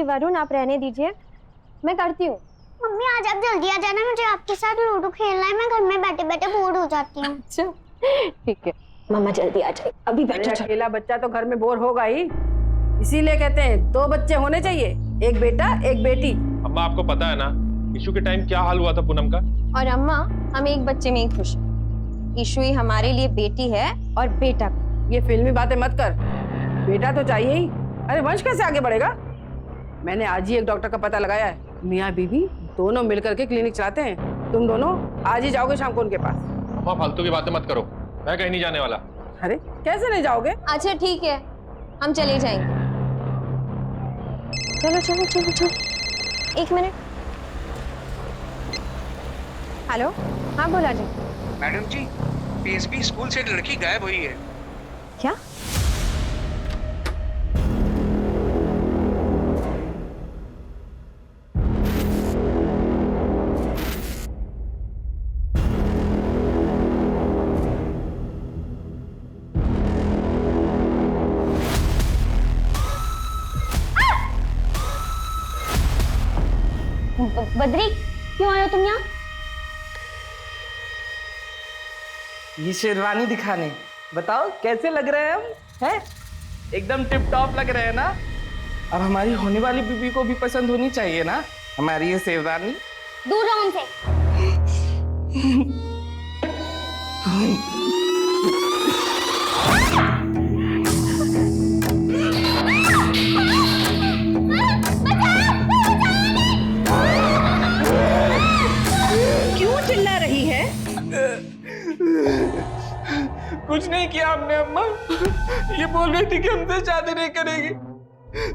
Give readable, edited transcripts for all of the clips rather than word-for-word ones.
जी वरुण आप रहने दीजिए, मैं करती हूँ। मम्मी आज आप जल्दी आ जाना, मुझे आपके साथ लूडो खेलना है। मैं घर में बैठे बैठे बोर हो जाती हूँ। अच्छा ठीक है, मम्मा जल्दी आ जाए, अभी बैठो। अकेला बच्चा तो घर में बोर होगा ही, इसीलिए कहते हैं 2 बच्चे होने चाहिए, एक बेटा एक बेटी। अम्मा आपको पता है ना ईशु के टाइम क्या हाल हुआ था पूनम का। और अम्मा हम एक बच्चे में ही खुश हैं। ईशु ही हमारे लिए बेटी है और बेटा भी। ये फिल्मी बातें मत कर, बेटा तो चाहिए ही। अरे वंश कैसे आगे बढ़ेगा? मैंने आज ही एक डॉक्टर का पता लगाया है, मियाँ बीवी दोनों मिलकर के क्लिनिक चलाते हैं। तुम दोनों आज ही जाओगे शाम को उनके पास। अम्मा फालतू की बातें मत करो, मैं कहीं नहीं जाने वाला। अरे कैसे नहीं जाओगे? अच्छा ठीक है, हम चले जाएंगे। चलो चलो चलो चलो, 1 मिनट। हेलो, हाँ बोला जी। मैडम जी, पीएसबी स्कूल से एक लड़की गायब हुई है। क्या? बद्री, क्यों आए हो तुम यहाँ? ये शेरवानी दिखाने, बताओ कैसे लग रहे हैं हम? हैं? एकदम टिप टॉप लग रहे हैं ना? अब हमारी होने वाली बीबी को भी पसंद होनी चाहिए ना हमारी ये शेरवानी। दूर रहो उनसे। क्यों चिल्ला रही है? कुछ नहीं किया हमने अम्मा, ये बोल रही थी कि हमसे शादी नहीं करेगी,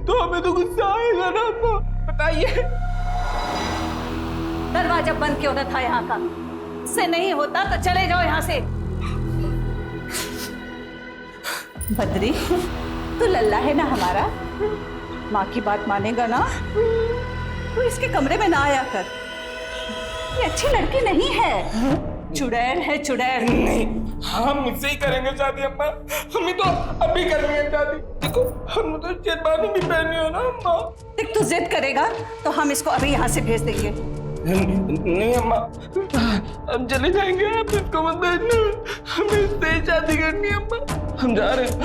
तो हमें तो गुस्सा आएगा ना अम्मा, बताइए। दरवाजा बंद क्यों न था यहाँ का? इससे नहीं होता तो चले जाओ यहाँ से। बद्री, तू लल्ला है ना हमारा, माँ की बात मानेगा ना? तू इसके कमरे में ना आया कर, ये अच्छी लड़की नहीं है, चुड़ैल है चुड़ैल। नहीं, हम मुझसे ही करेंगे शादी अम्मा, हमें तो अभी करनी है शादी। देखो हम तो शेरवानी भी पहनी हो ना अम्मा। देख तू जिद करेगा तो हम इसको अभी यहाँ से भेज देंगे। नहीं अम्मा, हम चले जाएंगे, आप इसको मत भेजना, हमें इससे ही शादी करनी है अम्मा, हम जा रहे हैं।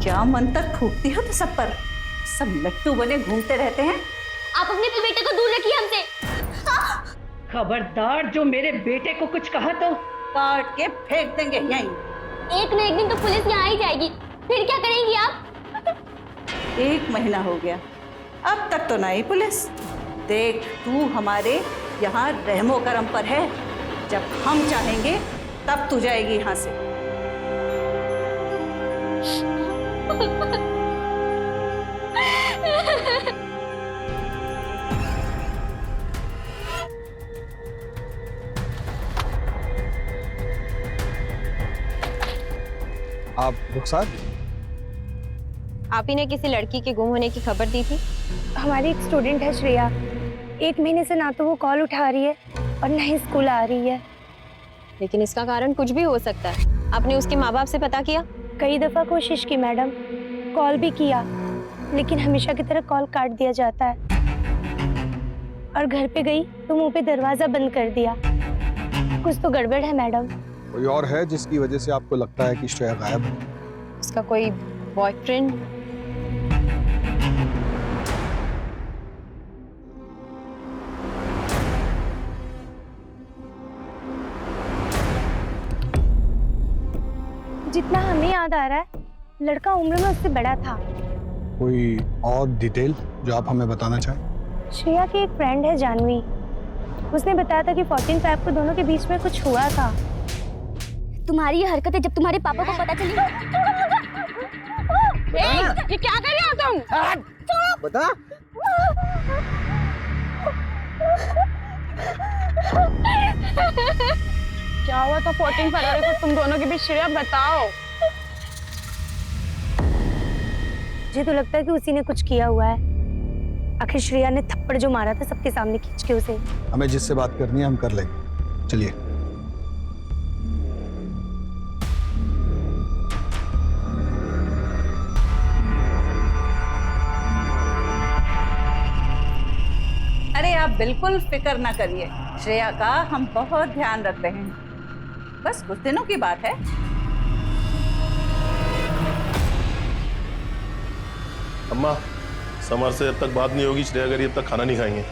क्या मंत्र फूकती हो तो सब पर, सब लट्टू बने घूमते रहते हैं। आप अपने बेटे को दूर रखिए हमसे। खबरदार, जो मेरे बेटे को कुछ कहा तो काट के फेंक देंगे यहीं। एक न एक दिन तो पुलिस यहाँ ही जाएगी, फिर क्या करेंगी आप? 1 महीना हो गया, अब तक तो नहीं पुलिस। देख तू हमारे यहाँ रहमो करम पर है, जब हम चाहेंगे तब तू जाएगी यहाँ से। आप रुखसार? आप ही ने किसी लड़की के गुम होने की खबर दी थी। हमारी एक स्टूडेंट है श्रेया, 1 महीने से ना तो वो कॉल उठा रही है और ना ही स्कूल आ रही है। लेकिन इसका कारण कुछ भी हो सकता है। आपने उसके माँ बाप से पता किया? कई दफा कोशिश की मैडम, कॉल भी किया, लेकिन हमेशा की तरह कॉल काट दिया जाता है। और घर पे गई तो मुंह पे दरवाजा बंद कर दिया। कुछ तो गड़बड़ है मैडम। कोई और है जिसकी वजह से आपको लगता है कि श्रेया गायब है? उसका कोई बॉयफ्रेंड? जितना हमें याद आ रहा है, लड़का उम्र में उससे बड़ा था। कोई और डिटेल जो आप हमें बताना चाहें? श्रेया की एक फ्रेंड है जानवी, उसने बताया था कि 14/5 को दोनों के बीच में कुछ हुआ था। तुम्हारी ये हरकतें जब तुम्हारे पापा को पता चली। ये क्या कर रहे हो तुम? बता। क्या हुआ था 14 फरवरी को तुम दोनों के बीच श्रेया, बताओ। मुझे तो लगता है कि उसी ने कुछ किया हुआ है। आखिर श्रेया ने थप्पड़ जो मारा था सबके सामने खींच के उसे। हमें जिससे बात करनी है हम कर लेंगे, चलिए। बिल्कुल फिक्र ना करिए, श्रेया का हम बहुत ध्यान रख रहे हैं। बस कुछ दिनों की बात है। अम्मा, समर से जब तक बात नहीं होगी, श्रेया अगर जब तक खाना नहीं खाएंगे।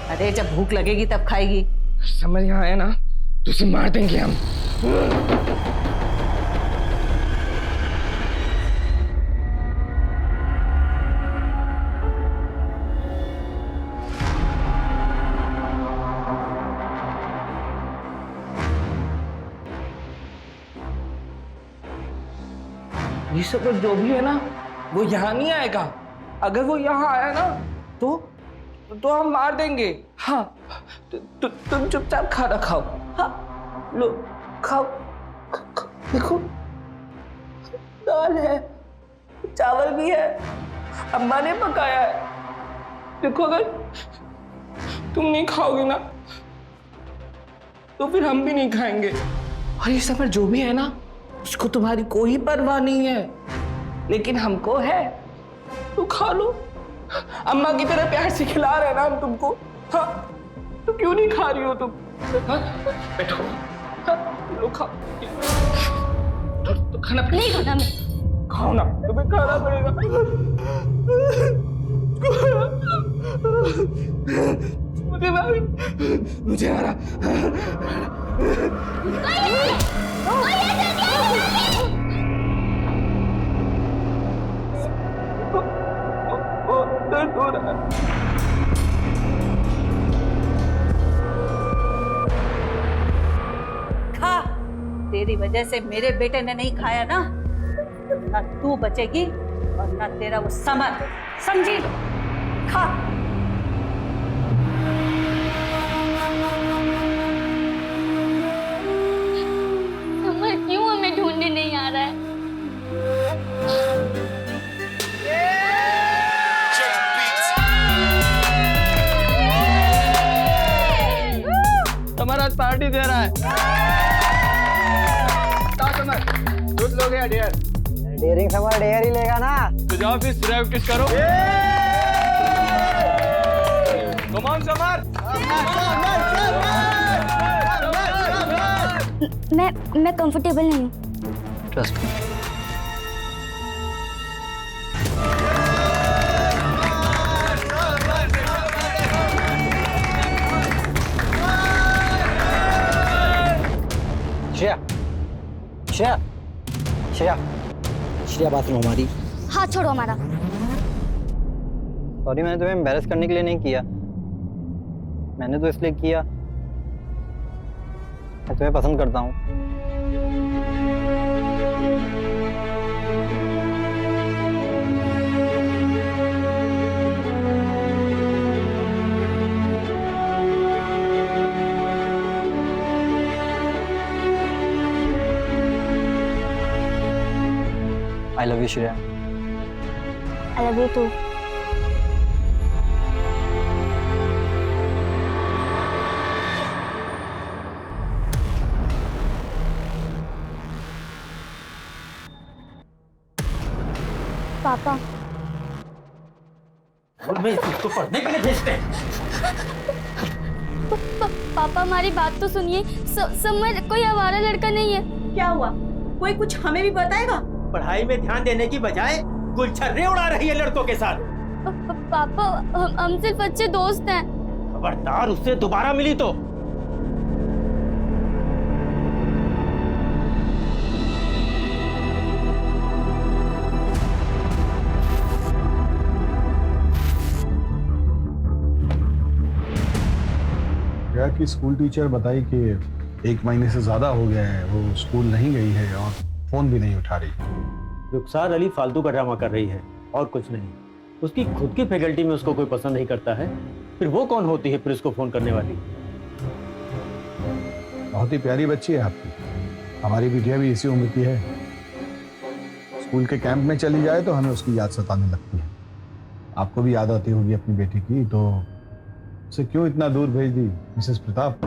अरे जब भूख लगेगी तब खाएगी। समझ यहाँ आया ना, तो उसे मार देंगे हम। ये सब जो भी है ना, वो यहाँ नहीं आएगा। अगर वो यहाँ आया ना तो हम मार देंगे। हाँ, तुम चुपचाप खाना खाओ। हाँ, लो खाओ। देखो, दाल है, चावल भी है, अम्मा ने पकाया है। देखो, अगर तुम नहीं खाओगे ना तो फिर हम भी नहीं खाएंगे। और ये सब जो भी है ना, उसको तुम्हारी कोई परवाह नहीं है, लेकिन हमको है। तो खा लो, अम्मा की तरह प्यार से खिला रहे ना हम तुमको। हाँ, तो क्यों नहीं खा रही हो तुम? हाँ, बैठो। हाँ, लो खाओ। तो खाना नहीं खाना मैं। खाओ ना, तुम्हें खाना पड़ेगा। मुझे मारा। दर्द हो रहा है। खा, तेरी वजह से मेरे बेटे ने नहीं खाया ना, ना तू बचेगी और ना तेरा वो समर, समझी? खा। समर क्यों हमें ढूंढने नहीं आ रहा है? समर आज पार्टी दे रहा है। समर, दूध लोगे या डेयर? डेयरिंग समर डेयर ही लेगा ना। तो जाओ फिर प्रैक्टिस करो। Come on Samar. मैं कंफर्टेबल नहीं हूँ। Trust me. श्रेया, श्रेया, श्रेया, श्रेया, बात सुनो हमारी। हाथ छोड़ो हमारा। सॉरी, मैंने तुम्हें एम्बैरस करने के लिए नहीं किया। मैंने तो इसलिए किया, मैं तुम्हें पसंद करता हूँ। I love you, Shreya. I love you too. पापा, मैं इसको पढ़ने के लिए भेजते हैं। पापा हमारी बात तो सुनिए। समर कोई आवारा लड़का नहीं है। क्या हुआ? कोई कुछ हमें भी बताएगा? पढ़ाई में ध्यान देने की बजाय गुलछर्रे उड़ा रही है लड़कों के साथ। पापा, हम सिर्फ अच्छे दोस्त हैं। खबरदार उससे दोबारा मिली तो। क्या कि स्कूल टीचर बताई कि 1 महीने से ज्यादा हो गया है वो स्कूल नहीं गई है और फोन भी नहीं उठा रही। रुखसार अली फालतू का ड्रामा कर रही है और कुछ नहीं। उसकी खुद की फैकल्टी में उसको कोई पसंद नहीं करता है, फिर वो कौन होती है फिर उसको फोन करने वाली? बहुत ही प्यारी बच्ची है आपकी। हमारी बिटिया भी इसी उम्र की है। स्कूल के कैंप में चली जाए तो हमें उसकी याद सताने लगती है। आपको भी याद आती होगी अपनी बेटी की, तो उसे क्यों इतना दूर भेज दी मिसेस प्रताप?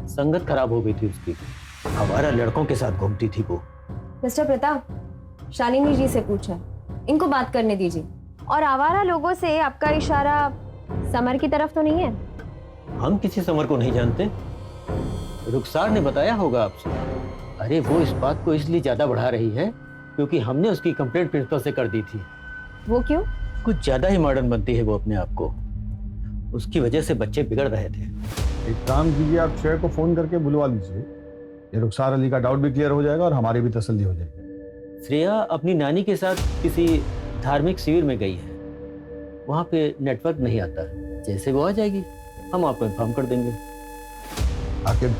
संगत खराब हो गई थी उसकी, हमारा लड़कों के साथ घूमती थी वो। मिस्टर प्रताप, शालिनी जी से पूछा, इनको बात करने दीजिए। और आवारा लोगों से आपका इशारा समर की तरफ तो नहीं है? हम किसी समर को नहीं जानते। रुखसार ने बताया होगा आपसे। अरे वो इस बात को इसलिए ज्यादा बढ़ा रही है क्योंकि हमने उसकी कंप्लेंट प्रिंसिपल से कर दी थी। वो क्यों? कुछ ज्यादा ही मॉडर्न बनती है वो अपने आप को। उसकी वजह से बच्चे बिगड़ रहे थे। एक काम कीजिए, आप श्रेया को फोन करके बुलवा लीजिए। ये रुखसार अली का डाउट भी क्लियर हो जाएगा और हमारी भी तसल्ली हो जाएगी। श्रेया अपनी नानी के साथ किसी धार्मिक शिविर में गई है। वहाँ पे नेटवर्क नहीं आता। जैसे वो आ जाएगी हम आपको इन्फॉर्म कर देंगे। आखिर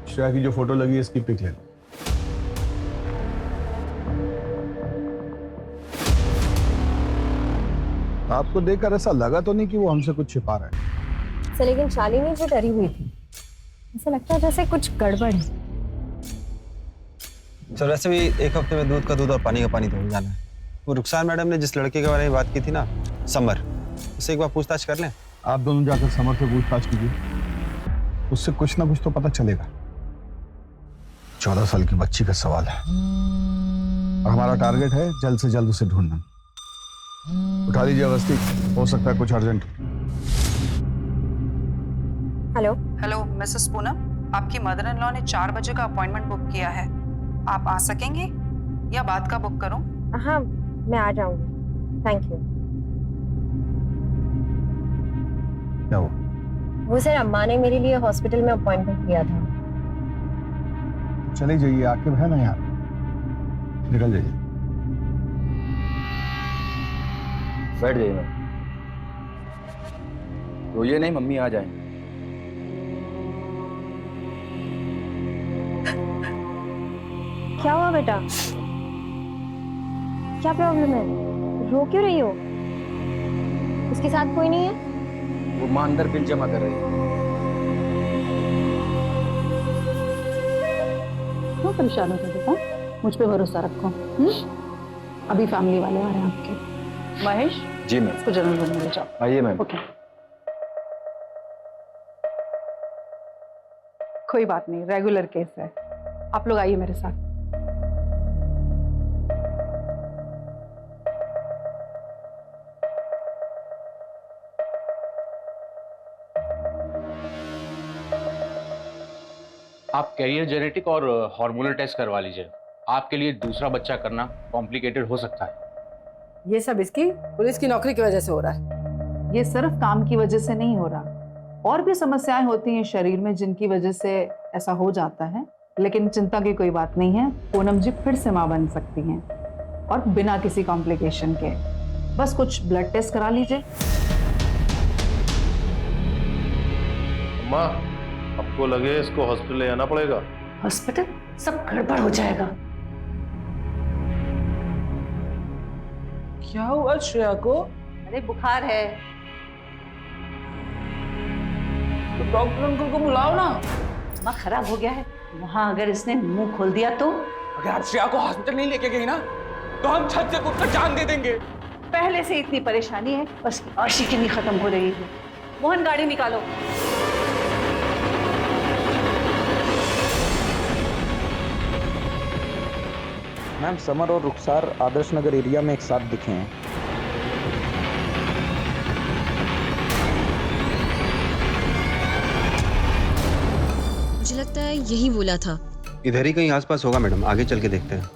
श्रेया की जो फोटो लगी है इसकी पिक ले लो। आपको देखकर ऐसा लगा तो नहीं कि वो हमसे कुछ छिपा रहा है? सर लेकिन शालिनी जो डरी हुई थी, ऐसा लगता है जैसे कुछ गड़बड़ है। सर वैसे भी एक हफ्ते में दूध का दूध और पानी का पानी तो हो जाना है। वो रुखसार मैडम ने जिस लड़के के बारे में बात की थी ना, समर, उससे एक बार पूछताछ कर लें। आप दोनों जाकर समर से पूछताछ कीजिए, उससे कुछ ना कुछ तो पता चलेगा। 14 साल की बच्ची का सवाल है और हमारा टारगेट है जल्द से जल्द उसे ढूंढना। उठा लीजिए अवस्थी, हो सकता है कुछ urgent. Hello hello Mrs Poonam, आपकी मदर इन लॉ ने 4 बजे का अपॉइंटमेंट बुक किया है। आप आ सकेंगे या बाद का बुक करूं? हाँ मैं आ जाऊंगी, थैंक यू। क्या हुआ? वो सर अम्मा ने मेरे लिए हॉस्पिटल में अपॉइंटमेंट लिया था। चले जाइए, आकिब है ना यहाँ, निकल जाइए। बैठ जाइए मैम। रोइए नहीं, मम्मी आ जाएंगे। क्या हुआ बेटा? क्या प्रॉब्लम है? रो क्यों रही हो? उसके साथ कोई नहीं है? वो मां अंदर बिल जमा कर रही है। क्यों परेशान होते बेटा? मुझ पे भरोसा रखो। अभी फैमिली वाले आ रहे हैं आपके। महेश जी मैम। इसको जनरल रूम में ले जाओ। आइए मैम। ओके। कोई बात नहीं, रेगुलर केस है। आप लोग आइए मेरे साथ। आप कैरियर जेनेटिक और हार्मोनल टेस्ट करवा लीजिए। आपके लिए दूसरा बच्चा करना कॉम्प्लिकेटेड हो सकता है। ये सब इसकी पुलिस की नौकरी की वजह से हो रहा है। ये सिर्फ काम की वजह से नहीं हो रहा, और भी समस्याएं होती हैं शरीर में जिनकी वजह से ऐसा हो जाता है। लेकिन चिंता की कोई बात नहीं है, पूनम जी फिर से मां बन सकती हैं और बिना किसी कॉम्प्लिकेशन के। बस कुछ ब्लड टेस्ट करा लीजिए। माँ, आपको लगे इसको हॉस्पिटल ले आना पड़ेगा? हॉस्पिटल? सब गड़बड़ हो जाएगा। क्या हुआ श्रेया को? अरे बुखार है। तो डॉक्टर अंकल को बुलाओ ना। दिमाग खराब हो गया है। वहां अगर इसने मुंह खोल दिया तो? अगर आप श्रेया को हॉस्पिटल नहीं लेके गई ना तो हम छत से कूदकर जान दे देंगे। पहले से इतनी परेशानी है, बस आशिकी नहीं खत्म हो रही है। मोहन गाड़ी निकालो। मैम समर और रुखसार आदर्श नगर एरिया में एक साथ दिखे हैं। मुझे लगता है यही बोला था। इधर ही कहीं आसपास होगा मैडम, आगे चल के देखते हैं।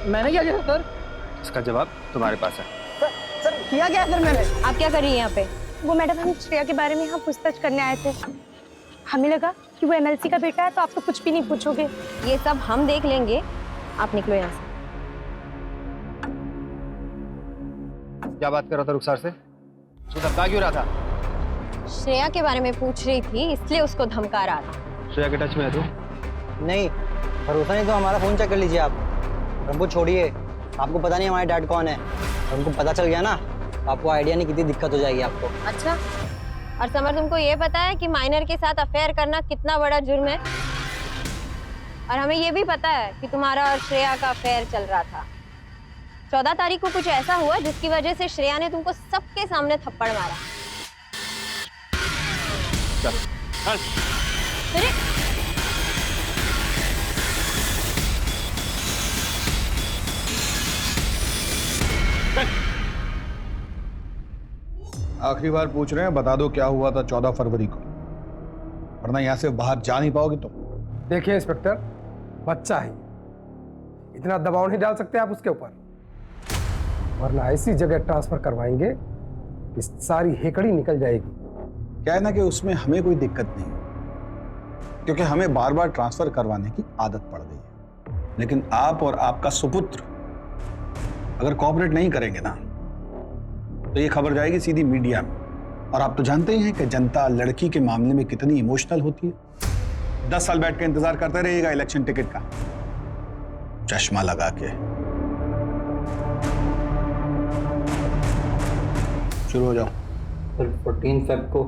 मैंने क्या किया सर? इसका जवाब तुम्हारे पास है। सर किया क्या सर मैंने? आप क्या कर रही हैं यहाँ पे? वो मैडम हम श्रेया के बारे में यहाँ पूछताछ करने आए थे। हमें लगा कि वो एमएलसी का बेटा है तो आप तो कुछ भी नहीं पूछोगे। ये सब हम देख लेंगे, आप निकलो यहाँ से। क्या बात कर रहा था रुखसार से? उसको धमका क्यों रहा था? श्रेया के बारे में पूछ रही थी, इसलिए उसको धमका रहा था। श्रेया के टच में है तू? नहीं, भरोसा नहीं तो हमारा फोन चेक कर लीजिए आप। हमको छोड़िए, आपको पता नहीं हमारे डैड कौन है। हमको पता चल गया ना, आपको आइडिया नहीं कितनी दिक्कत हो जाएगी आपको। अच्छा, और समर तुमको ये पता है कि माइनर के साथ अफेयर करना कितना बड़ा जुर्म है? और हमें ये भी पता है कि तुम्हारा और श्रेया का अफेयर चल रहा था। 14 तारीख को कुछ ऐसा हुआ जिसकी वजह से श्रेया ने तुमको सबके सामने थप्पड़ मारा। अरे आखिरी बार पूछ रहे हैं, बता दो क्या हुआ था 14 फरवरी को, वरना यहाँ से बाहर जा नहीं पाओगे तुम। देखिए इंस्पेक्टर, बच्चा है, इतना दबाव नहीं डाल सकते आप उसके ऊपर, वरना ऐसी जगह ट्रांसफर करवाएंगे कि सारी हेकड़ी निकल जाएगी। क्या है ना कि उसमें हमें कोई दिक्कत नहीं, क्योंकि हमें बार बार ट्रांसफर करवाने की आदत पड़ गई है। लेकिन आप और आपका सुपुत्र अगर कोऑपरेट नहीं करेंगे ना, तो ये खबर जाएगी सीधी मीडिया में। और आप तो जानते ही हैं कि जनता लड़की के मामले में कितनी इमोशनल होती है। 10 साल बैठ के इंतजार करते रहिएगा इलेक्शन टिकट का, चश्मा लगा के। शुरू हो जाओ। सर 14 फेब को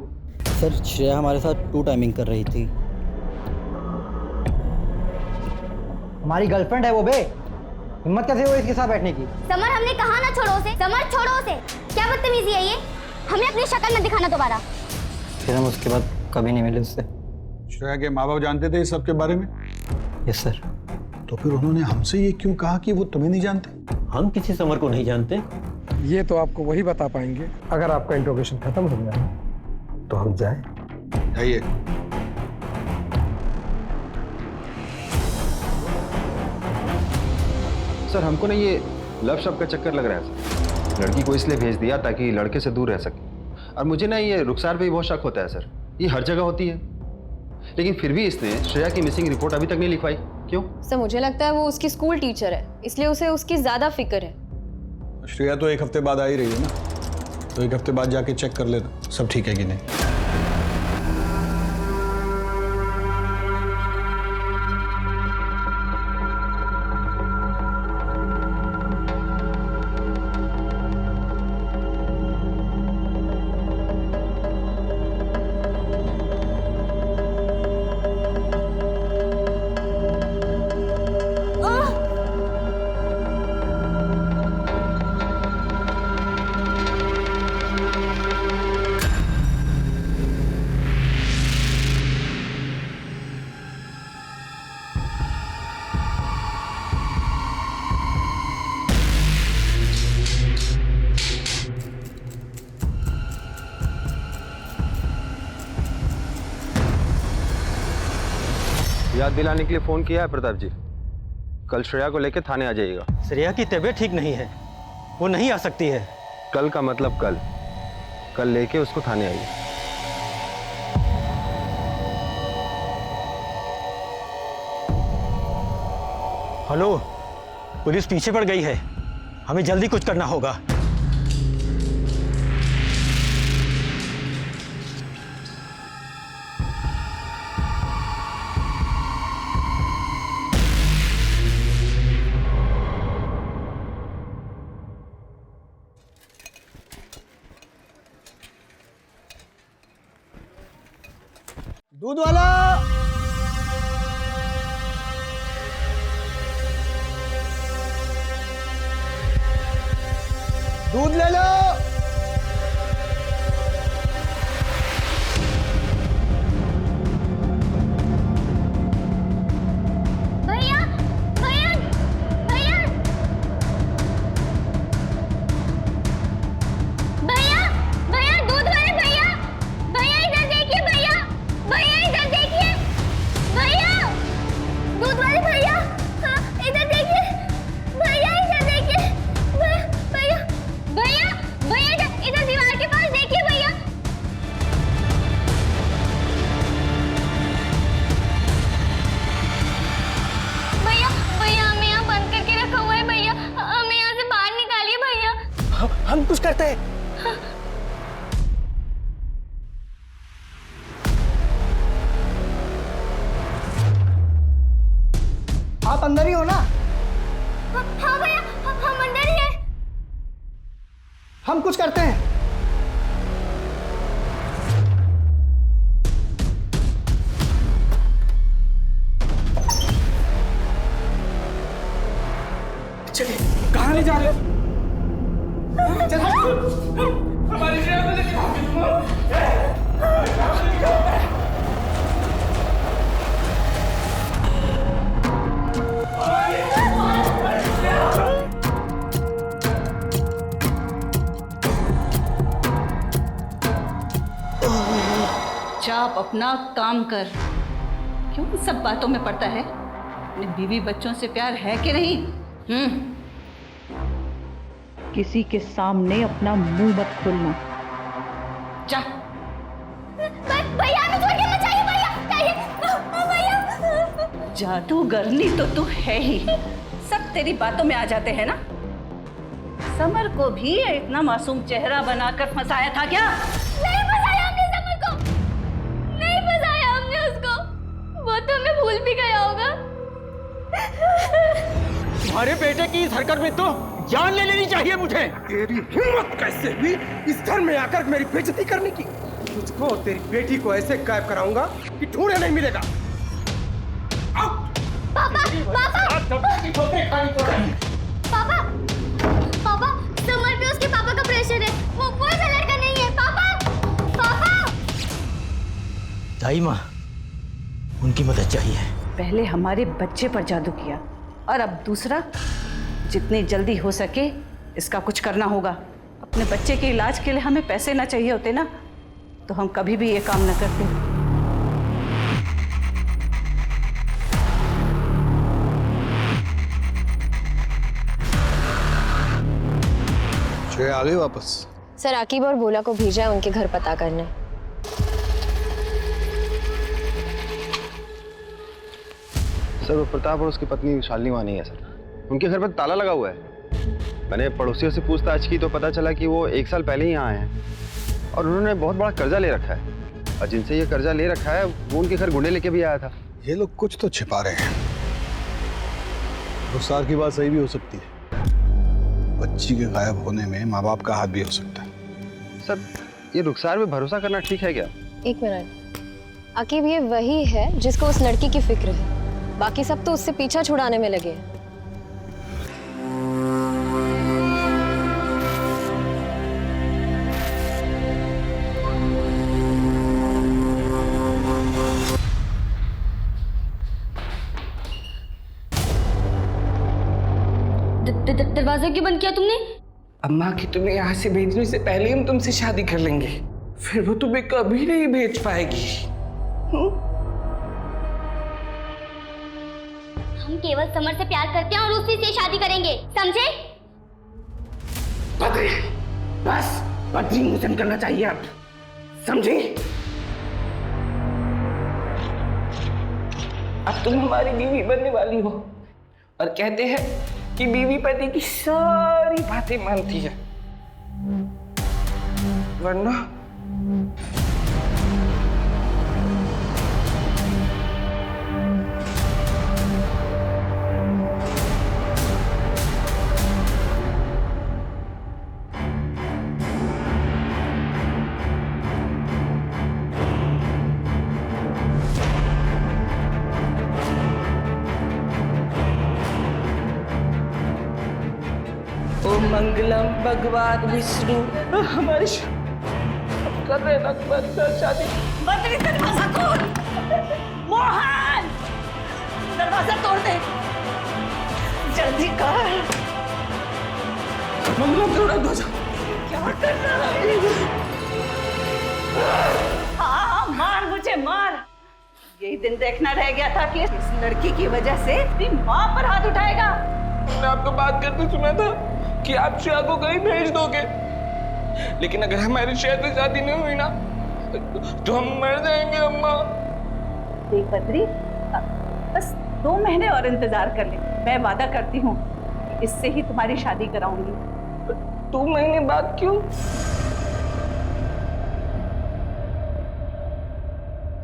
सर श्रेया हमारे साथ 2 टाइमिंग कर रही थी। हमारी गर्लफ्रेंड है वो बे, हिम्मत कैसे हुई इसके साथ बैठने की? समर हमने कहा ना छोड़ो उसे, समर छोड़ो उसे। क्या बदतमीजी है ये? हमें अपनी शक्ल न दिखाना दोबारा। फिर हम उसके बाद कभी नहीं मिले उससे। श्रेया के माँ बाप जानते थे इस सब के बारे में? Yes sir. तो फिर उन्होंने हमसे ये क्यों कहा कि वो तुम्हें नहीं जानते? हम किसी समर को नहीं जानते। ये तो आपको वही बता पाएंगे अगर आपका इंट्रोगेशन खत्म हो गया तो हम जाए। जाइए। सर हमको ना ये लव शब्द का चक्कर लग रहा है सर। लड़की को इसलिए भेज दिया ताकि लड़के से दूर रह सके। और मुझे ना ये रुखसार पे भी बहुत शक होता है सर, ये हर जगह होती है, लेकिन फिर भी इसने श्रेया की मिसिंग रिपोर्ट अभी तक नहीं लिखवाई। क्यों? सर मुझे लगता है वो उसकी स्कूल टीचर है, इसलिए उसे उसकी ज्यादा फिक्र है। श्रेया तो 1 हफ्ते बाद आ ही रही है ना, तो 1 हफ्ते बाद जाके चेक कर लेना सब ठीक है कि नहीं। याद दिलाने के लिए फोन किया है प्रताप जी, कल श्रेया को लेकर थाने आ जाइएगा। श्रेया की तबीयत ठीक नहीं है, वो नहीं आ सकती है। कल का मतलब कल लेके उसको थाने आइए। हेलो, पुलिस पीछे पड़ गई है, हमें जल्दी कुछ करना होगा। दूध वाला, दूध ले लो। भैया भैया भैया भैया भैया दूध वाले भैया, भैया इधर देखिए, भैया भैया इधर देखिए, भैया दूध वाले भैया, हाँ इधर देखिए, भैया इधर देखिए, भैया भैया भैया इधर दीवार के पास देखिए भैया। भैया भैया हमें यहाँ बंद करके रखा हुआ है भैया, हमें यहाँ से बाहर निकालिए भैया। हम कुछ करते हैं। आप अंदर ही हो ना? हाँ भैया हम अंदर ही हैं। हम कुछ करते हैं। चलिए। कहाँ ले जा रहे हो? चल हमारी श्रेया को लेके भागे आप अपना काम कर। क्यों इन सब बातों में पड़ता है? अपने बीवी बच्चों से प्यार है कि नहीं? किसी के सामने अपना मुंह मत खोलना। जा। भैया हमें छोड़ के मत जाइए भैया। जादूगरनी तो तू है ही, सब तेरी बातों में आ जाते हैं ना। समर को भी इतना मासूम चेहरा बनाकर फंसाया था क्या? नहीं फंसाया हमने समर को, नहीं फंसाया हमने उसको, वो तो हमें भूल भी गया होगा। तुम्हारे बेटे की इस हरकत में तो जान ले लेनी चाहिए मुझे। तेरी हिम्मत कैसे हुई इस घर में आकर मेरी बेइज्जती करने की? तुझको और तेरी बेटी को ऐसे गायब कराऊंगा कि ढूंढे नहीं मिलेगा। पापा, समर पे उसके पापा का प्रेशर है, वो कोई सा लड़का नहीं है। पापा। दाई माँ, उनकी मदद चाहिए। पहले हमारे बच्चे पर जादू किया और अब दूसरा। जितनी जल्दी हो सके इसका कुछ करना होगा। अपने बच्चे के इलाज के लिए हमें पैसे ना चाहिए होते ना, तो हम कभी भी ये काम न करते। श्रेया आ गई वापस? सर आकिब और भोला को भेजा है उनके घर पता करने। सर वो प्रताप और उसकी पत्नी शालिनी वहाँ नहीं है सर। उनके घर पर ताला लगा हुआ है। मैंने पड़ोसियों से पूछताछ की तो पता चला कि वो 1 साल पहले ही यहाँ आए हैं और उन्होंने बहुत बड़ा कर्जा ले रखा है, और जिनसे ये कर्जा ले रखा है वो उनके घर गुंडे लेके भी आया था। ये लोग कुछ तो छिपा रहे हैं। रुखसार की बात सही भी हो सकती है, बच्ची के गायब होने में माँ बाप का हाथ भी हो सकता है। सर ये रुखसार पे भरोसा करना ठीक है क्या? एक मिनट, आकिब ये वही है जिसको उस लड़की की फिक्र है, बाकी सब तो उससे पीछा छुड़ाने में लगे हैं। दरवाजा क्यों बंद किया तुमने? अम्मा की तुम्हें यहाँ से भेजने से पहले हम तुमसे शादी कर लेंगे, फिर वो तुम्हें कभी नहीं भेज पाएगी। हम केवल समर से प्यार करते हैं और उसी से शादी करेंगे, समझे? बद्री, बस बद्री मोचन करना चाहिए आप, समझे? अब तुम हमारी बीवी बनने वाली हो, और कहते हैं कि बीवी पति की सारी बातें मानती है, वरना मंगलम भगवान विष्णु हमारी कर रहे ना शादी। बद्री दरवाजा खोल। मोहन दरवाजा तोड़ दे जल्दी कर। मंगलम तोड़ा दरवाजा। क्या कर रहा है? हाँ मार मुझे मार। यही दिन देखना रह गया था कि इस लड़की की वजह से तेरी माँ पर हाथ उठाएगा। मैंने आपको बात करते सुना था कि आप श्रेया को कहीं भेज दोगे, लेकिन अगर हमारी श्रेया से शादी नहीं हुई ना तो हम मर जाएंगे अम्मा। देख बद्री, बस 2 महीने और इंतजार कर ले। मैं वादा करती हूँ इससे ही तुम्हारी शादी कराऊंगी। 2 महीने बाद क्यों?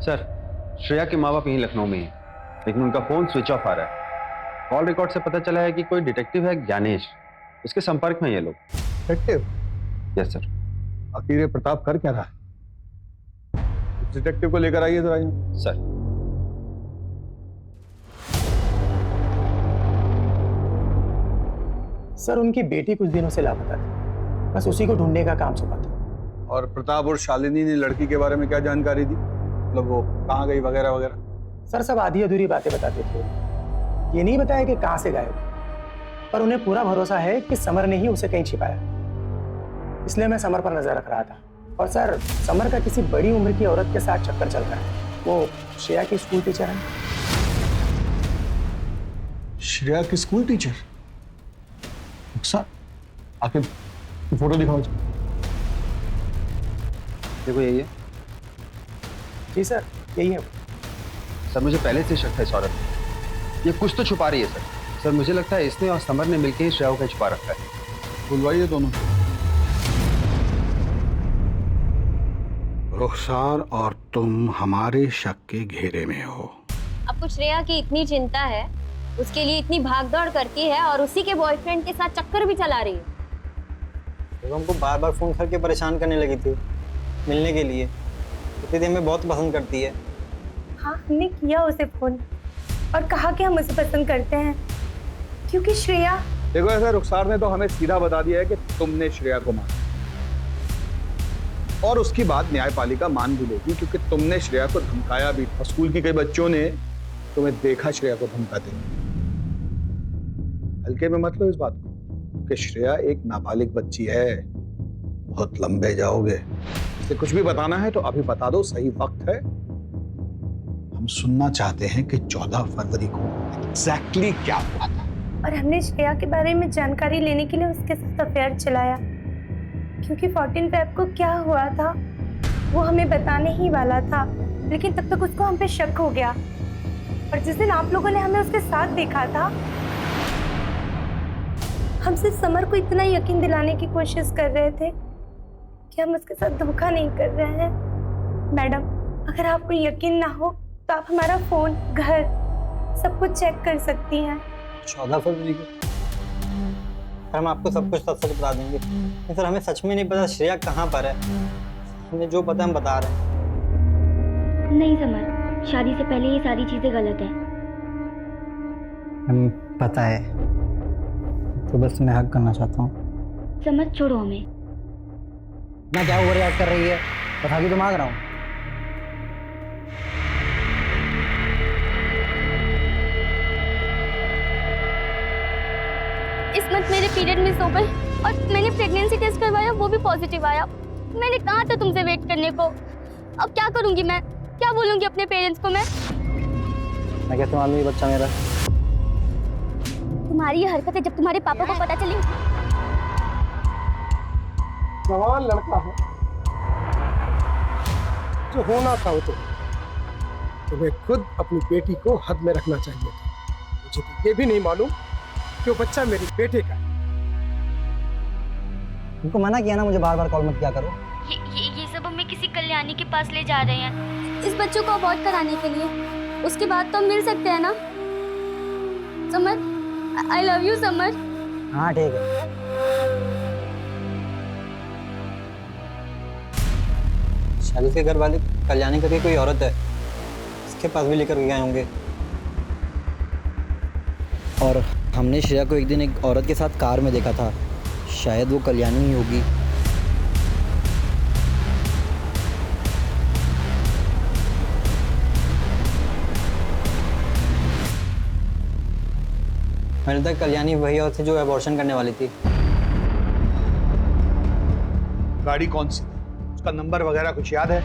सर श्रेया के माँ बाप यहीं लखनऊ में हैं, लेकिन उनका फोन स्विच ऑफ आ रहा है। कॉल रिकॉर्ड से पता चला है कि कोई डिटेक्टिव है ज्ञानेश, उसके संपर्क में ये लोग। डिटेक्टिव? Yes sir. आखिर ये प्रताप कर क्या रहा है? डिटेक्टिव को लेकर आइए जरा। सर सर उनकी बेटी कुछ दिनों से लापता थी, बस उसी को ढूंढने का काम सौंपा था। और प्रताप और शालिनी ने लड़की के बारे में क्या जानकारी दी, मतलब वो कहाँ गई वगैरह वगैरह? सर सब आधी अधूरी बातें बताते थे, ये नहीं बताया कि कहाँ से गायब, पर उन्हें पूरा भरोसा है कि समर ने ही उसे कहीं छिपाया, इसलिए मैं समर पर नजर रख रहा था। और सर समर का किसी बड़ी उम्र की औरत के साथ चक्कर चल रहा है, वो श्रेया की स्कूल टीचर है। श्रेया की स्कूल टीचर? सर आके फोटो दिखाओ। देखो यही है। जी सर यही है। सर मुझे पहले से शक था इस औरत में, ये कुछ तो छुपा रही है सर। सर मुझे लगता है इसने और समर ने मिलकर ही श्रेया को छुपा रखा है। बुलवाइए दोनों। रुखसार और तुम हमारे शक के घेरे में हो। आपको श्रेया की इतनी चिंता है, उसके लिए इतनी भागदौड़ करती है और उसी के बॉयफ्रेंड के साथ चक्कर भी चला रही है। तो हमको बार बार फोन करके परेशान करने लगी थी मिलने के लिए, तो हमें बहुत पसंद करती है। हाँ हमने किया उसे फोन और कहा कि हम उसे पसंद करते हैं, क्योंकि श्रेया। देखो ऐसा रुखसार ने तो हमें सीधा बता दिया है कि तुमने श्रेया को मारा, और उसकी बात न्यायपालिका मान भी लेगी क्योंकि तुमने श्रेया को धमकाया भी था। स्कूल की कई बच्चों ने तुम्हें देखा श्रेया को धमकाते। हल्के में मत लो इस बात को कि श्रेया एक नाबालिग बच्ची है, बहुत लंबे जाओगे। इसे कुछ भी बताना है तो अभी बता दो, सही वक्त है। हम सुनना चाहते हैं कि 14 फरवरी को एग्जैक्टली क्या हुआ था। और हमने श्रेया के बारे में जानकारी लेने के लिए उसके साथ अफेयर चलाया, क्योंकि 14 फेब को क्या हुआ था वो हमें बताने ही वाला था, लेकिन तब तक उसको हम पे शक हो गया। और जिस दिन आप लोगों ने हमें उसके साथ देखा था, हम सिर्फ समर को इतना यकीन दिलाने की कोशिश कर रहे थे कि हम उसके साथ धोखा नहीं कर रहे हैं। मैडम अगर आपको यकीन ना हो तो आप हमारा फोन, घर सब कुछ चेक कर सकती हैं। 14 फरवरी को हम आपको सब कुछ सच बता देंगे। सर हमें सच में नहीं पता श्रेया कहाँ पर है, हमें जो पता हम बता रहे हैं। नहीं समर, शादी से पहले ये सारी चीजें गलत है। पता है, तो बस मैं हक करना चाहता हूँ। समझ छोड़ो हमें। मैं क्या ओवर रिएक्ट कर रही है, बता के तो मांग रहा हूँ। इस मंथ मेरे पीरियड मिस हो गए और मैंने प्रेगनेंसी टेस्ट करवाया, वो भी पॉजिटिव आया। मैंने कहा था तुमसे वेट करने को। अब क्या करूंगी मैं, क्या बोलूंगी अपने पेरेंट्स को मैं कैसे मालूम ये बच्चा मेरा? तुम्हारी ये हरकतें जब तुम्हारे पापा को पता चली। जवान लड़का है, जो होना था वो तो तुम्हें खुद अपनी बेटी को हद में रखना चाहिए था। मुझे तो ये भी नहीं मालूम कि वो बच्चा मेरी बेटे का है। तुमको मना किया ना मुझे बार बार कॉल मत किया करो। ये सब हमें किसी कल्याणी के पास ले जा रहे हैं इस बच्चों को अबॉर्ट कराने के लिए। उसके बाद तो हम मिल सकते हैं ना summer? I love you summer. हाँ ठीक है। शादी के घर वाले कल्याणी करके कोई औरत है, इसके पास भी लेकर गए होंगे। और हमने श्रेया को एक दिन एक औरत के साथ कार में देखा था, शायद वो कल्याणी ही होगी। मैंने तक कल्याणी वही औरत थी जो अबॉर्शन करने वाली थी। गाड़ी कौन सी थी, उसका नंबर वगैरह कुछ याद है?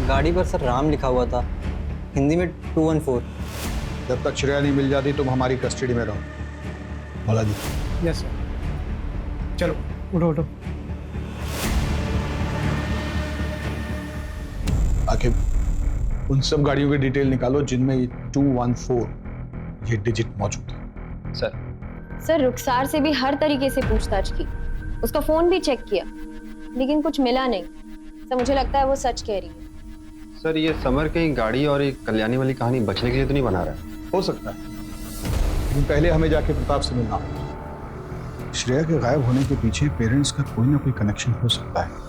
गाड़ी पर सर राम लिखा हुआ था, हिंदी में 214। जब तक श्रेया नहीं मिल जाती तुम हमारी कस्टडी में रहो। भोला जी। Yes sir. चलो उठो उठो। आखिर उन सब गाड़ियों की डिटेल निकालो जिनमें ये 214 ये डिजिट मौजूद है। सर रुखसार से भी हर तरीके से पूछताछ की, उसका फोन भी चेक किया, लेकिन कुछ मिला नहीं। सर मुझे लगता है वो सच कह रही है। सर ये समर कहीं गाड़ी और एक कल्याणी वाली कहानी बचने के लिए तो नहीं बना रहा है? हो सकता है, लेकिन पहले हमें जाके प्रताप से मिलना होगा। श्रेया के गायब होने के पीछे पेरेंट्स का कोई ना कोई कनेक्शन हो सकता है।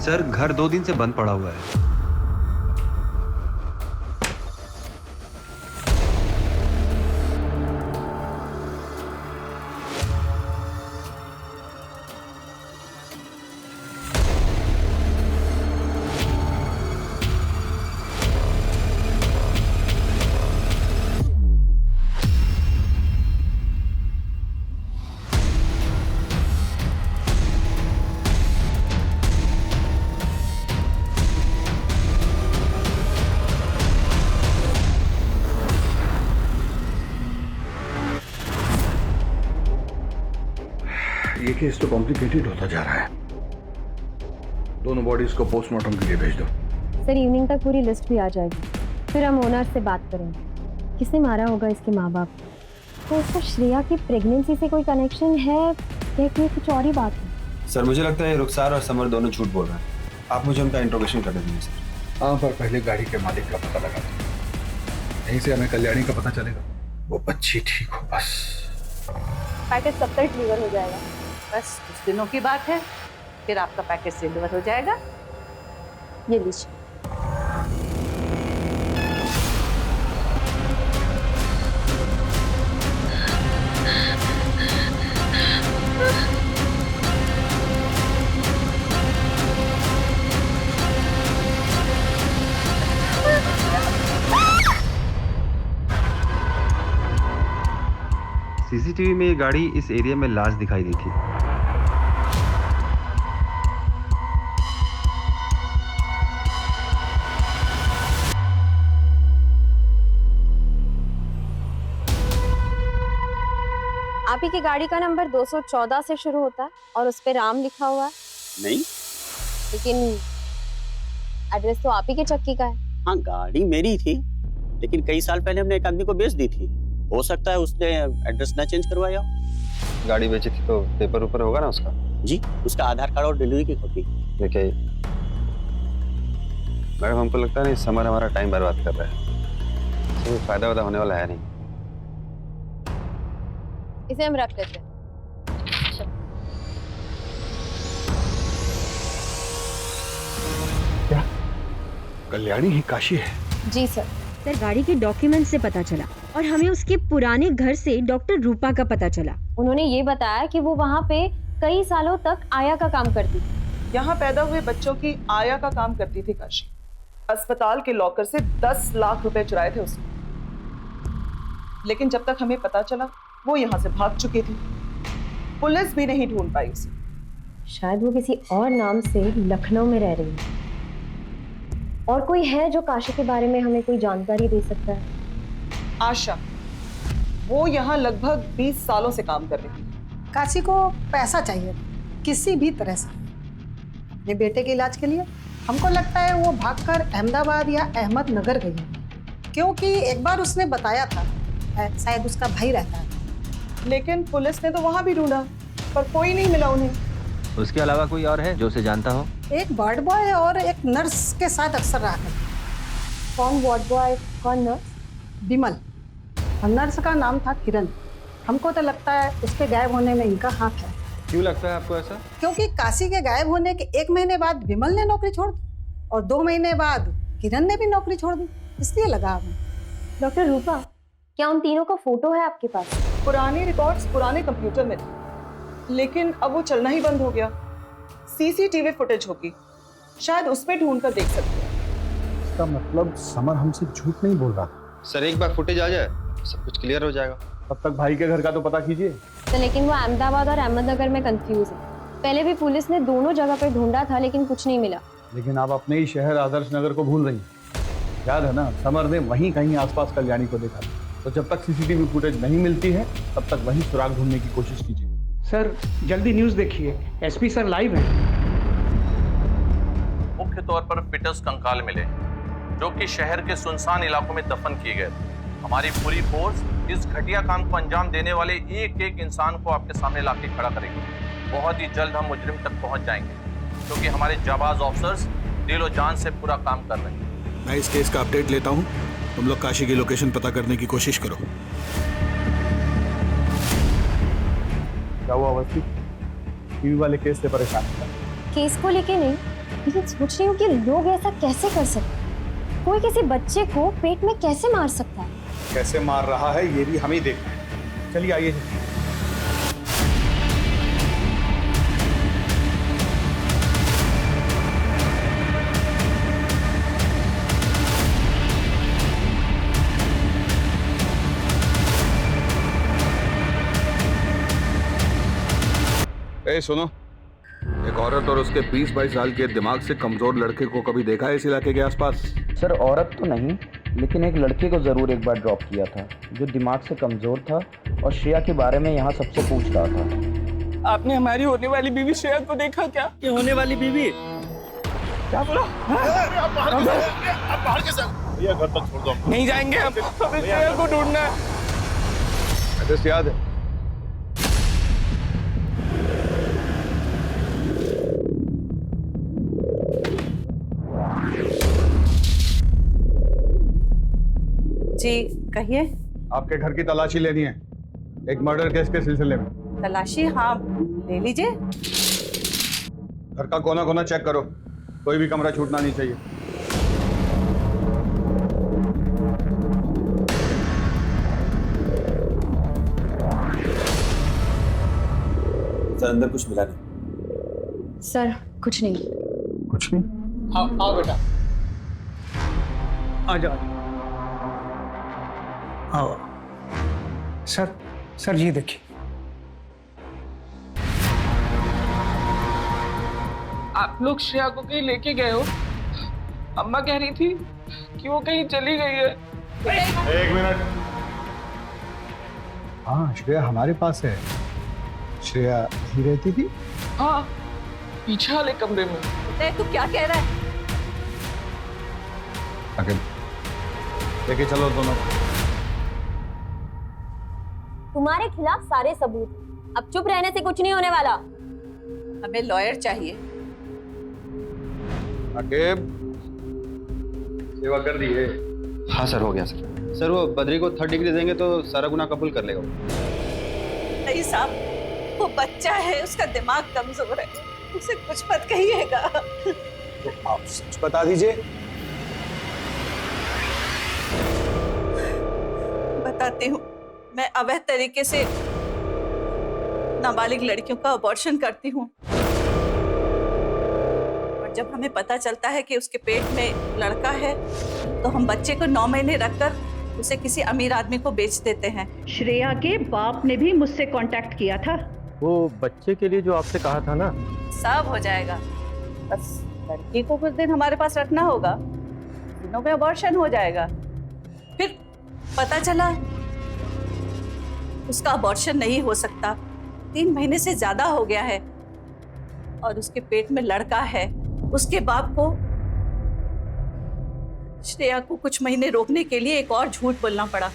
सर घर 2 दिन से बंद पड़ा हुआ है। ये केस तो कॉम्प्लिकेटेड होता जा रहा है। दोनों बॉडीज को पोस्टमार्टम के लिए भेज दो। सर इवनिंग तक पूरी लिस्ट भी आ जाएगी, फिर हम ओनर से बात करेंगे। किसने मारा होगा इसके माँ बाप को? तो उसका श्रेया की प्रेगनेंसी से कोई कनेक्शन है या कि कुछ और ही बात है? सर मुझे लगता है रुखसार और समर दोनों झूठ बोल रहे हैं। आप मुझे उनका इंट्रोगेशन कर दीजिए सर। हाँ, पर पहले गाड़ी के मालिक का पता लगा दो। यहीं से हमें कल्याणी का पता चलेगा। वो बच्ची ठीक हो बस। पैकेज कब तक डिलीवर हो जाएगा? बस कुछ दिनों की बात है, फिर आपका पैकेज डिलीवर हो जाएगा। ये लीजिए। सीसीटीवी में ये गाड़ी इस एरिया में लाश दिखाई दी थी। आप ही की गाड़ी का नंबर 214 से शुरू होता है और उस पे राम लिखा हुआ है। नहीं, लेकिन एड्रेस तो आप ही के चक्की का है। हाँ गाड़ी मेरी थी, लेकिन कई साल पहले हमने एक आदमी को बेच दी थी। हो सकता है उसने एड्रेस ना चेंज करवाया। गाड़ी बेची थी तो पेपर ऊपर होगा ना उसका? जी, उसका आधार कार्ड और डिलीवरी की कॉपी। देखिए मैडम, हमको लगता है नहीं समर हमारा टाइम बर्बाद कर रहा है। इससे फायदा वादा होने वाला है नहीं। इसे हम रख लेते हैं। क्या कल्याणी ही काशी है? जी सर। सर गाड़ी के डॉक्यूमेंट से पता चला और हमें उसके पुराने घर से डॉक्टर रूपा का पता चला। उन्होंने ये बताया कि वो वहाँ पे कई सालों तक आया का काम करती थी। यहाँ पैदा हुए बच्चों की आया का काम करती थी काशी। अस्पताल के लॉकर से 10 लाख रुपए चुराए थे उसने, लेकिन जब तक हमें पता चला वो यहाँ से भाग चुकी थी। पुलिस भी नहीं ढूंढ पाई उसे। शायद वो किसी और नाम से लखनऊ में रह रही है। और कोई है जो काशी के बारे में हमें कोई जानकारी दे सकता है? आशा, वो यहाँ लगभग 20 सालों से काम कर रही है। काशी को पैसा चाहिए किसी भी तरह से अपने बेटे के इलाज के लिए। हमको लगता है वो भागकर अहमदाबाद या अहमदनगर गई है, क्योंकि एक बार उसने बताया था शायद उसका भाई रहता है। लेकिन पुलिस ने तो वहां भी ढूंढा पर कोई नहीं मिला उन्हें। उसके अलावा कोई और है जो उसे जानता हो? एक वार्ड बॉय और एक नर्स के साथ अक्सर रहा करता। कौन वार्ड बॉय, कौन नर्स? बिमल। और नर्स का नाम था किरण। हमको तो लगता है उसके गायब होने में इनका हाथ है। क्यों लगता है आपको ऐसा? क्योंकि काशी के गायब होने के 1 महीने बाद बिमल ने नौकरी छोड़ दी और 2 महीने बाद किरण ने भी नौकरी छोड़ दी, इसलिए लगा हमें। डॉक्टर रूपा, क्या उन तीनों का फोटो है आपके पास? पुराने रिकॉर्ड्स पुराने कंप्यूटर में थे, लेकिन अब वो चलना ही बंद हो गया। सीसीटीवी फुटेज होगी, शायद उसमें ढूंढ कर देख सकते हैं। इसका मतलब समर हमसे झूठ नहीं बोल रहा। सर एक बार फुटेज आ जाए सब कुछ क्लियर हो जाएगा। तब तक भाई के घर का तो पता कीजिए। तो लेकिन वो अहमदाबाद और अहमदनगर में कंफ्यूज है। पहले भी पुलिस ने दोनों जगह पे ढूंढा था लेकिन कुछ नहीं मिला। लेकिन आप अपने ही शहर आदर्श नगर को भूल रही हैं। याद है ना, समर ने वहीं कहीं आसपास कल्याणी को देखा था। तो जब तक सीसीटीवी फुटेज नहीं मिलती है तब तक वहीं सुराग ढूंढने की कोशिश कीजिए। सर जल्दी न्यूज़ देखिए, एसपी सर लाइव है। मुख्य तौर पर फिटस कंकाल मिले जो कि शहर के सुनसान इलाकों में दफन किए गए थे। हमारी पूरी फोर्स इस घटिया काम को अंजाम देने वाले एक एक इंसान को आपके सामने लाके खड़ा करेगी। बहुत ही जल्द हम मुजरिम तक पहुंच जाएंगे, क्योंकि हमारे जाबाज ऑफिसर्स दिलो जान से पूरा काम कर रहे हैं। मैं इस केस का अपडेट लेता हूँ, तुम लोग काशी की लोकेशन पता करने की कोशिश करो। क्या हुआ अवस्थी? टीवी वाले केस से परेशान है? केस को लेके नहीं, लेकिन सोच रही हूँ कि लोग ऐसा कैसे कर सकते हैं। कोई किसी बच्चे को पेट में कैसे मार सकता है? कैसे मार रहा है ये भी हम ही देखते हैं। चलिए आइए। ए सुनो, एक औरत और उसके 20-22 साल के दिमाग से कमजोर लड़के को कभी देखा है इस इलाके के आसपास? सर औरत तो नहीं, लेकिन एक लड़के को जरूर एक बार ड्रॉप किया था जो दिमाग से कमजोर था और श्रेया के बारे में यहाँ सबसे पूछ रहा था। आपने हमारी होने वाली बीवी श्रेया को देखा क्या? ये होने वाली बीवी? क्या बोला? आप बाहर कैसे? भैया घर तक छोड़ दो। नहीं जाएंगे हम, हमें श्रेया को ढूंढना है। एड्रेस याद है? जी कहिए। आपके घर की तलाशी लेनी है, एक मर्डर केस के सिलसिले में। तलाशी? हाँ ले लीजिए। घर का कोना कोना चेक करो, कोई भी कमरा छूटना नहीं चाहिए। सर अंदर कुछ मिला नहीं। सर कुछ नहीं। कुछ नहीं? आओ बेटा, आ जाओ। आओ सर। सर ये देखिए। आप लोग श्रेया को कहीं लेके गए हो? अम्मा कह रही थी कि वो कहीं चली गई है। एक मिनट। हाँ श्रेया हमारे पास है। श्रेया ही रहती थी? हाँ पीछे वाले कमरे में। तू क्या कह रहा है? लेके चलो दोनों। तुम्हारे खिलाफ सारे सबूत, अब चुप रहने से कुछ नहीं होने वाला। हमें लॉयर चाहिए। अकेब सेवा कर दी है? हाँ सर हो गया सर। सर वो बद्री को 3rd डिग्री देंगे तो सारा गुनाह कबूल कर लेगा। नहीं साहब, वो बच्चा है, उसका दिमाग कमजोर है, उसे कुछ मत कहिएगा। तो आप सच बता दीजिए। बताती हूँ, मैं अवैध तरीके से नाबालिग लड़कियों का अबॉर्शन करती हूँ और जब हमें पता चलता है कि उसके पेट में लड़का है तो हम बच्चे को 9 महीने रखकर उसे किसी अमीर आदमी को बेच देते हैं। श्रेया के बाप ने भी मुझसे कांटेक्ट किया था। वो बच्चे के लिए जो आपसे कहा था ना? सब हो जाएगा, बस लड़की को कुछ दिन हमारे पास रखना होगा, दिनों में अबॉर्शन हो जाएगा। फिर पता चला उसका अबॉर्शन नहीं हो सकता, 3 महीने से ज्यादा हो गया है और उसके पेट में लड़का है। उसके बाप को श्रेया को कुछ महीने रोकने के लिए एक और झूठ बोलना पड़ा।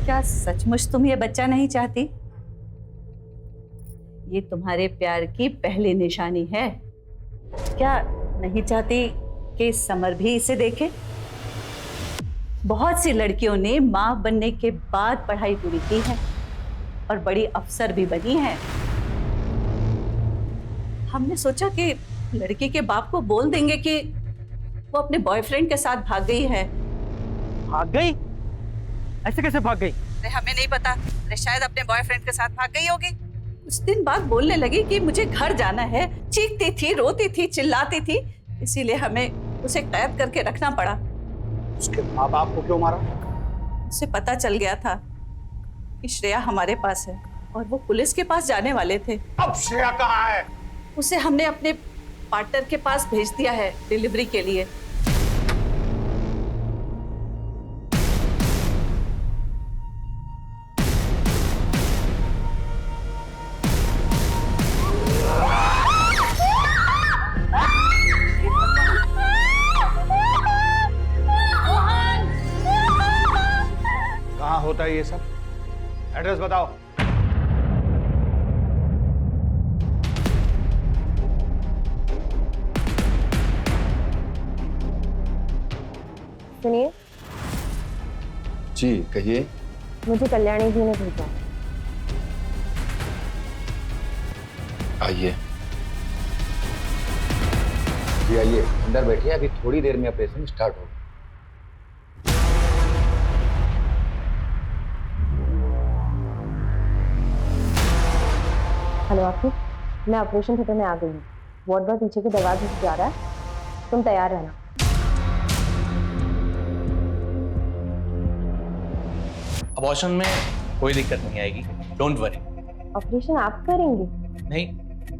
क्या सचमुच तुम ये बच्चा नहीं चाहती? ये तुम्हारे प्यार की पहली निशानी है। क्या नहीं चाहती कि समर भी इसे देखे? बहुत सी लड़कियों ने मां बनने के बाद पढ़ाई पूरी की है और बड़ी अफसर भी बनी है। हमने सोचा कि लड़की के बाप को बोल देंगे कि वो अपने बॉयफ्रेंड के साथ भाग गई है। भाग गई? ऐसे कैसे भाग गई? अरे हमें नहीं पता, अरे शायद अपने बॉयफ्रेंड के साथ भाग गई होगी। कुछ दिन बाद बोलने लगी कि मुझे घर जाना है, चीखती थी, रोती थी, चिल्लाती थी, इसीलिए हमें उसे कैद करके रखना पड़ा। उसके माँ बाप को क्यों मारा? उसे पता चल गया था कि श्रेया हमारे पास है और वो पुलिस के पास जाने वाले थे। अब श्रेया कहाँ है? उसे हमने अपने पार्टनर के पास भेज दिया है डिलीवरी के लिए। कहाँ होता है ये सब? एड्रेस बताओ। सुनिए। जी कहिए। मुझे कल्याणी जी ने भेजा। आइए। जी आइए, अंदर बैठिए, अभी थोड़ी देर में ऑपरेशन स्टार्ट होगा। हेलो आखिर, मैं ऑपरेशन थिएटर में आ गई हूँ। वार्ड बॉय पीछे के दरवाजे से जा रहा है, तुम तैयार रहना। अबॉर्शन में कोई दिक्कत नहीं आएगी, डोंट वरी। ऑपरेशन आप करेंगे? नहीं,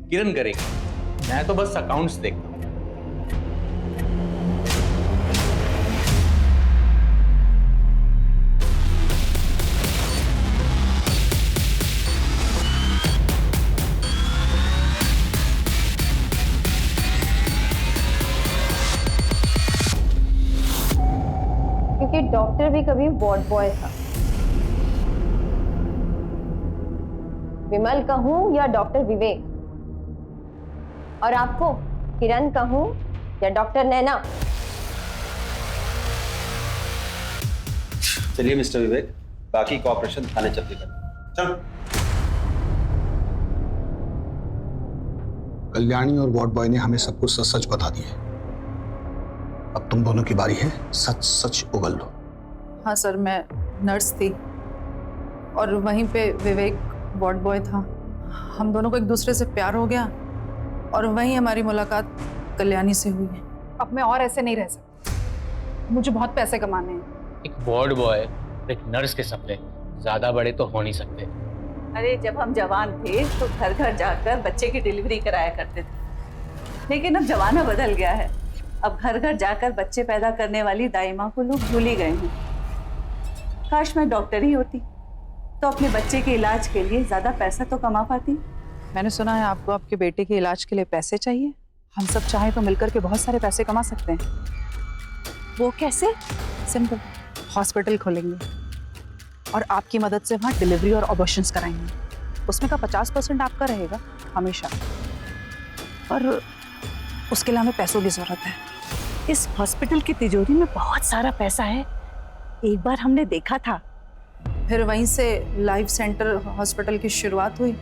किरण करेगी, मैं तो बस अकाउंट्स देखता हूँ। क्योंकि डॉक्टर भी कभी वार्ड बॉय था। विमल कहूं या डॉक्टर विवेक, और आपको किरण कहूं या डॉक्टर नैना? चलिए मिस्टर विवेक, बाकी कॉपरेशन थाने चल के कर। चल। कल्याणी और वार्ड बॉय ने हमें सब कुछ सच सच बता दिया। अब तुम दोनों की बारी है, सच सच उगल लो। हाँ सर, मैं नर्स थी और वहीं पे विवेक वार्ड बॉय था। हम दोनों को एक दूसरे से प्यार हो गया और वहीं हमारी मुलाकात कल्याणी से हुई है। अब मैं और ऐसे नहीं रह सकती, मुझे बहुत पैसे कमाने हैं। एक वार्ड बॉय, एक नर्स के सपने ज्यादा बड़े तो हो नहीं सकते। अरे जब हम जवान थे तो घर घर जाकर बच्चे की डिलीवरी कराया करते थे, लेकिन अब जमाना बदल गया है। अब घर घर जाकर बच्चे पैदा करने वाली दाई माँ को लोग भूल ही गए हैं। काश मैं डॉक्टर ही होती तो अपने बच्चे के इलाज के लिए ज्यादा पैसा तो कमा पाती। मैंने सुना है आपको आपके बेटे के इलाज के लिए पैसे चाहिए। हम सब चाहें तो मिलकर के बहुत सारे पैसे कमा सकते हैं। वो कैसे? सिंपल, हॉस्पिटल खोलेंगे और आपकी मदद से वहाँ डिलीवरी और ऑपरेशंस कराएंगे। उसमें का 50% आपका रहेगा हमेशा, और उसके लिए हमें पैसों की जरूरत है। इस हॉस्पिटल की तिजोरी में बहुत सारा पैसा है, एक बार हमने देखा था। फिर वहीं से लाइफ सेंटर हॉस्पिटल की शुरुआत हुई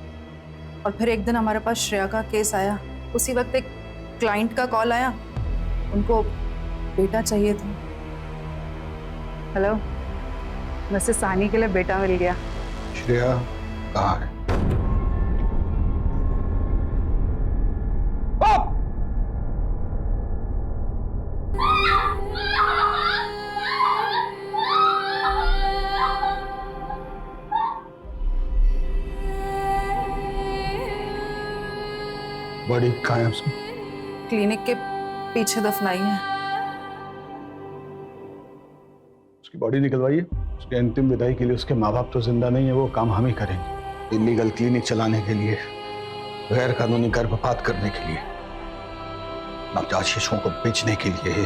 और फिर एक दिन हमारे पास श्रेया का केस आया। उसी वक्त एक क्लाइंट का कॉल आया, उनको बेटा चाहिए था। हेलो, वैसे सानी के लिए बेटा मिल गया। श्रेया कहाँ है? बॉडी कहाँ है उसकी? क्लिनिक के पीछे दफनाई है। उसकी बॉडी निकलवाइए। उसके अंतिम विदाई के लिए उसके माँ बाप तो जिंदा नहीं है, वो काम हम ही करेंगे। इलीगल क्लिनिक चलाने के लिए, गैर कानूनी गर्भपात करने के लिए, नवजात शिशुओं को बेचने के लिए